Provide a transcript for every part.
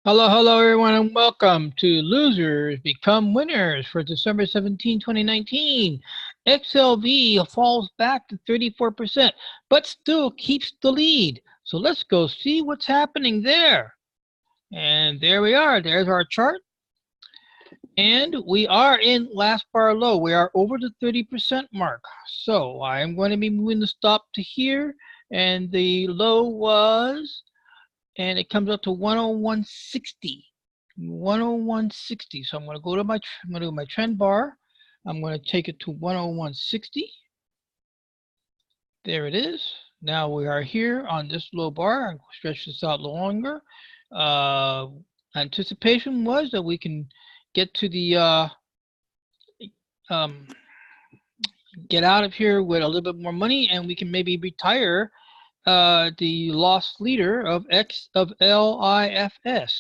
Hello, hello, everyone, and welcome to Losers Become Winners for December 17, 2019. XLV falls back to 34%, but still keeps the lead. So let's go see what's happening there. And there we are. There's our chart. And we are in last bar low. We are over the 30% mark. So I'm going to be moving the stop to here. And the low was, and it comes up to 101.60. 101.60. So I'm going to go to my trend bar. I'm going to take it to 101.60. There it is. Now we are here on this low bar. I'll stretch this out longer. Anticipation was that we can get to the get out of here with a little bit more money, and we can maybe retire the lost leader of LIFS.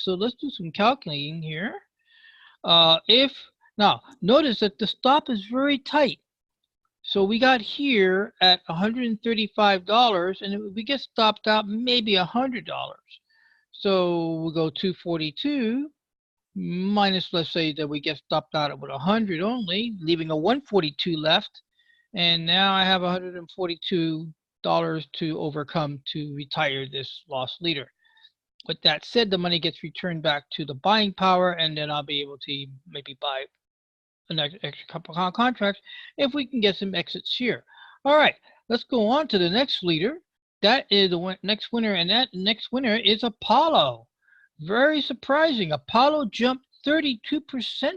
So let's do some calculating here. Now notice that the stop is very tight. So we got here at $135, and we get stopped out maybe $100. So we'll go 242 minus, let's say that we get stopped out at 100 only, leaving a 142 left. And now I have $142 to overcome to retire this lost leader. With that said, the money gets returned back to the buying power, and then I'll be able to maybe buy an extra couple of contracts if we can get some exits here. All right, let's go on to the next leader. That is the next winner, and that next winner is Apollo. Very surprising. Apollo jumped 32%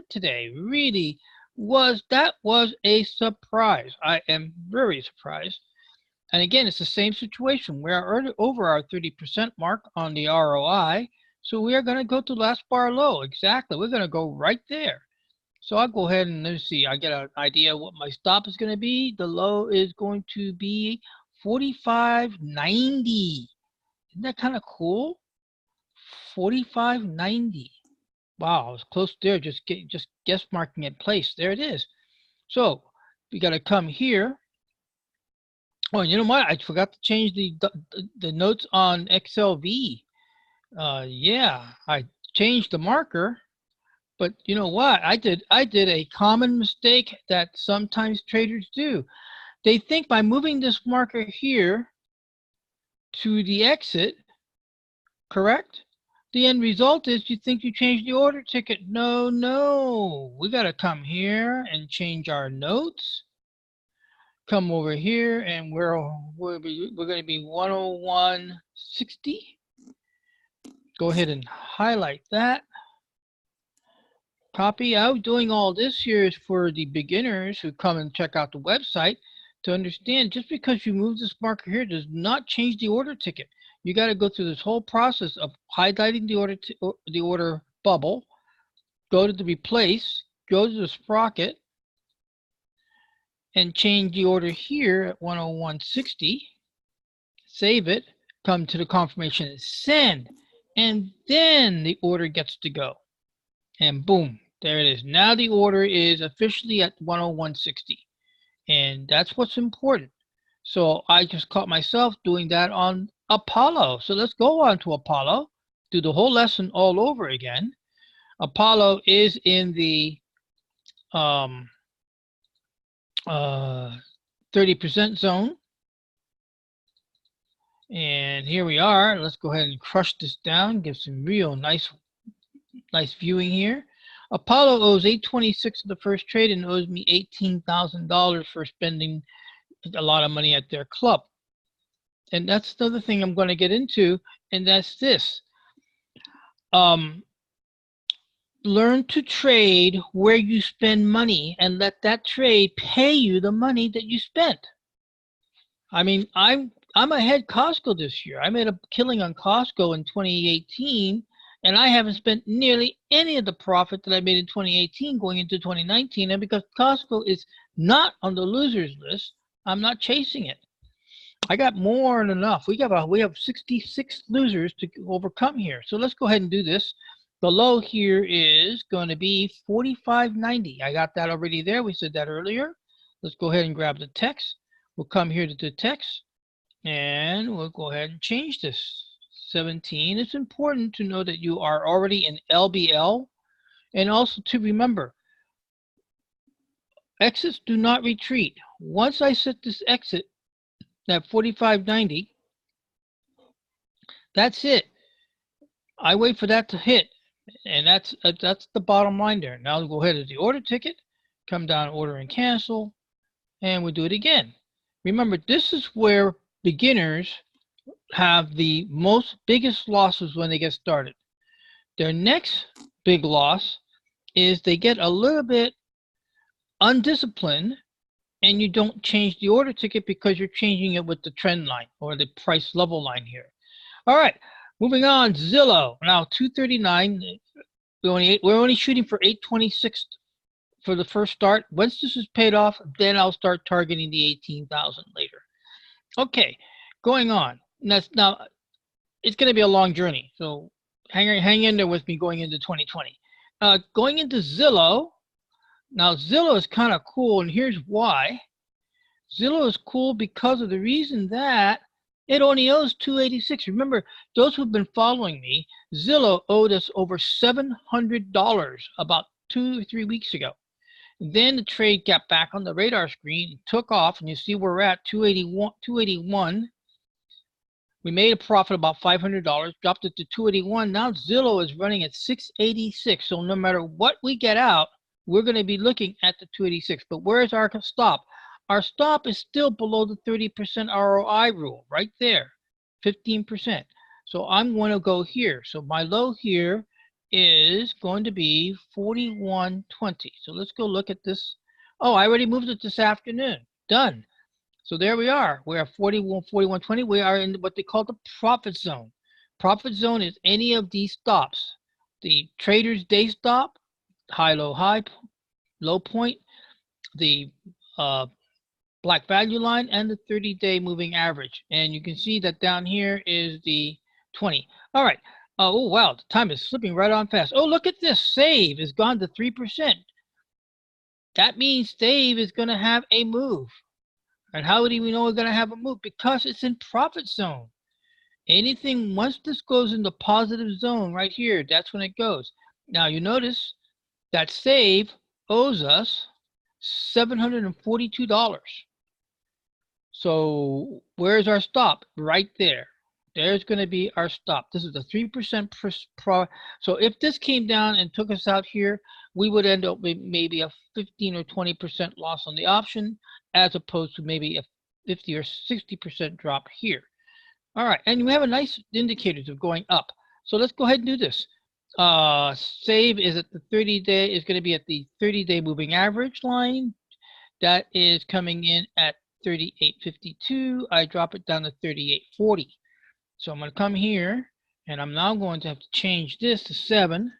today. Really was a surprise. I am very surprised. And again, it's the same situation. We are over our 30% mark on the ROI. So we are going to go to last bar low. Exactly. We're going to go right there. So I'll go ahead and let's see. I get an idea what my stop is going to be. The low is going to be 45.90. Isn't that kind of cool? 45.90. Wow, I was close there. Just guess marking it place. There it is. So we got to come here. Oh, you know what? I forgot to change the notes on XLV. Yeah, I changed the marker, but you know what? I did a common mistake that sometimes traders do. They think by moving this marker here to the exit, correct? The end result is you think you changed the order ticket. No, no. We got to come here and change our notes. Come over here, and we're going to be 101.60. Go ahead and highlight that. Copy. I'm doing all this here is for the beginners who come and check out the website to understand just because you move this marker here does not change the order ticket. You got to go through this whole process of highlighting the order bubble, go to the replace, go to the sprocket, and change the order here at 101.60, save it, come to the confirmation and send, and then the order gets to go. And boom, there it is. Now the order is officially at 101.60, and that's what's important. So I just caught myself doing that on Apollo. So let's go on to Apollo, do the whole lesson all over again. Apollo is in the 30% zone. And here we are. Let's go ahead and crush this down, give some real nice viewing here. Apollo owes $826 in the first trade and owes me $18,000 for spending a lot of money at their club. And that's another thing I'm going to get into, and that's this. Learn to trade where you spend money and let that trade pay you the money that you spent. I mean, I'm ahead Costco this year. I made a killing on Costco in 2018, and I haven't spent nearly any of the profit that I made in 2018 going into 2019. And because Costco is not on the losers list, I'm not chasing it. I got more than enough. We have 66 losers to overcome here. So let's go ahead and do this. The low here is going to be 45.90. I got that already there. We said that earlier. Let's go ahead and grab the text. We'll come here to the text, and we'll go ahead and change this. 17. It's important to know that you are already in LBL, and also to remember, exits do not retreat. Once I set this exit at 45.90, that's it. I wait for that to hit, and that's the bottom line there. Now we'll go ahead to the order ticket, come down, order and cancel, and we'll do it again. Remember, this is where beginners have the biggest losses when they get started. Their next big loss is they get a little bit undisciplined and you don't change the order ticket because you're changing it with the trend line or the price level line here. All right, moving on, Zillow. Now 239, we're only shooting for 826 for the first start. Once this is paid off, then I'll start targeting the 18,000 later. Okay, going on. Now it's going to be a long journey, so hang in there with me going into 2020. Going into Zillow. Now Zillow is kind of cool, and here's why. Zillow is cool because of the reason that it only owes 286. Remember, those who've been following me, Zillow owed us over $700 about 2 or 3 weeks ago. Then the trade got back on the radar screen, took off, and you see where we're at 281. We made a profit about $500, dropped it to 281. Now Zillow is running at 686. So no matter what we get out, we're going to be looking at the 286. But where's our stop? Our stop is still below the 30% ROI rule, right there, 15%. So I'm going to go here. So my low here is going to be 41.20. So let's go look at this. Oh, I already moved it this afternoon. Done. So there we are. We're at 41.20. We are in what they call the profit zone. Profit zone is any of these stops. The trader's day stop, high, low point, the black value line, and the 30-day moving average. And you can see that down here is the 20. All right. Oh, wow. The time is slipping right on fast. Oh, look at this. Save is gone to 3%. That means Save is going to have a move. And how do we know we're going to have a move? Because it's in profit zone. Anything, once this goes in the positive zone right here, that's when it goes. Now, you notice that Save owes us $742. So where's our stop? Right there. There's going to be our stop. This is a 3% so if this came down and took us out here, we would end up with maybe a 15 or 20% loss on the option, as opposed to maybe a 50 or 60% drop here. All right, and we have a nice indicators of going up. So let's go ahead and do this. Save is at the 30-day, is going to be at the 30-day moving average line. That is coming in at 38.52. I drop it down to 38.40. So I'm going to come here, and I'm now going to have to change this to 7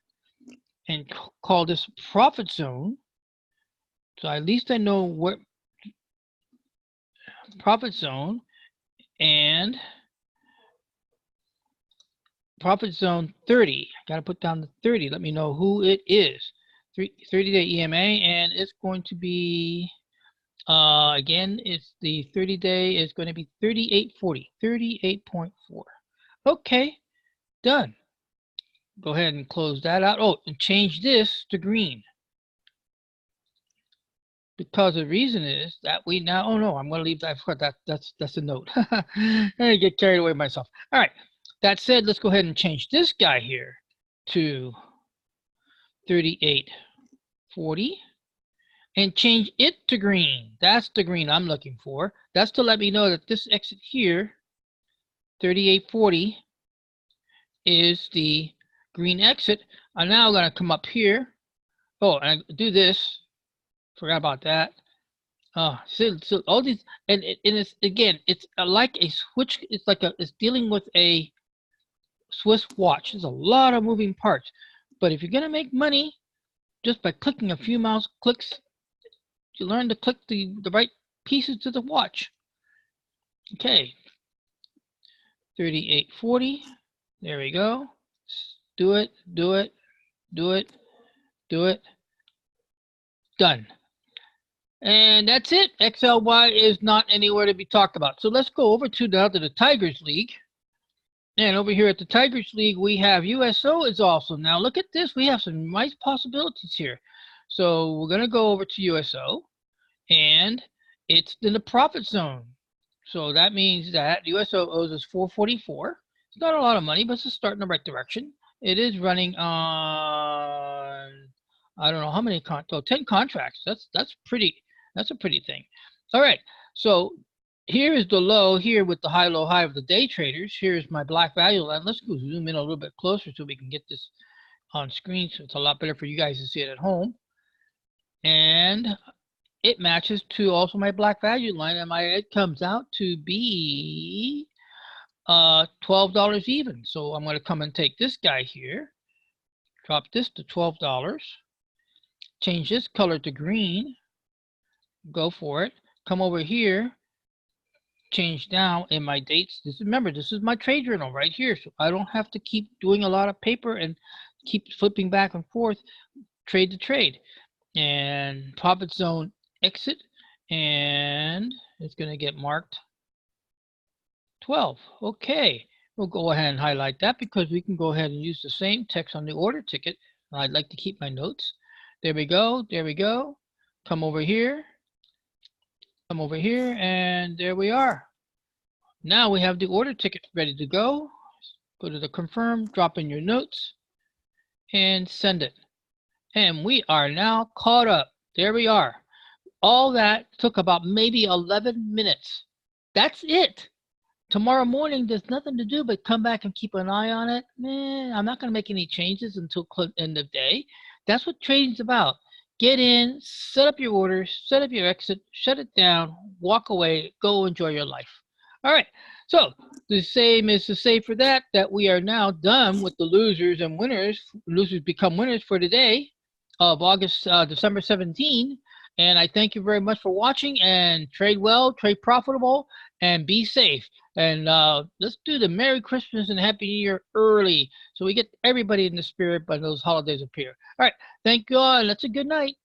and call this profit zone. So at least I know what profit zone, and profit zone 30. I got to put down the 30. Let me know who it is. 30-day EMA, and it's going to be, again, it's the 30-day is going to be 38.40, 38.4. Okay, done. Go ahead and close that out. Oh, and change this to green. Because the reason is that we now, oh no, I'm going to leave that. That's a note. I get carried away myself. All right. That said, let's go ahead and change this guy here to 38.40 and change it to green. That's the green I'm looking for. That's to let me know that this exit here, 38.40, is the green exit. I'm now going to come up here. Oh, and I do this. Forgot about that. So all these, and it's, again, it's like a switch. It's like it's dealing with a Swiss watch. There's a lot of moving parts, but if you're gonna make money just by clicking a few mouse clicks, you learn to click the right pieces to the watch. Okay, 38.40. There we go. Do it. Done. And that's it. XLY is not anywhere to be talked about. So let's go over to the Tigers League. And over here at the Tigers League, we have USO is awesome. Now look at this. We have some nice possibilities here. So we're going to go over to USO, and it's in the profit zone. So that means that USO owes us 444. It's not a lot of money, but it's a start in the right direction. It is running on, I don't know how many 10 contracts. That's a pretty thing. All right. So here is the low here with the high, low, high of the day traders. Here's my black value line. Let's go zoom in a little bit closer so we can get this on screen. So it's a lot better for you guys to see it at home. And it matches to also my black value line, and it comes out to be $12 even. So I'm going to come and take this guy here, drop this to $12, change this color to green, go for it, come over here, change down in my dates. Remember, this is my trade journal right here, so I don't have to keep doing a lot of paper and keep flipping back and forth, trade to trade. And profit zone exit, and it's going to get marked 12. Okay, we'll go ahead and highlight that because we can go ahead and use the same text on the order ticket. I'd like to keep my notes. There we go. There we go. Come over here. Come over here, and there we are. Now we have the order ticket ready to go. Go to the confirm, drop in your notes, and send it. And we are now caught up. There we are. All that took about maybe 11 minutes. That's it. Tomorrow morning, there's nothing to do but come back and keep an eye on it. I'm not going to make any changes until end of day. That's what trading's about. Get in, set up your orders, set up your exit, shut it down, walk away, go enjoy your life. All right. So the same is to say for that we are now done with the losers and winners. Losers become winners for today of December 17. And I thank you very much for watching, and trade well, trade profitable, and be safe. And let's do the Merry Christmas and Happy New Year early so we get everybody in the spirit when those holidays appear. All right. Thank you all, and that's a good night.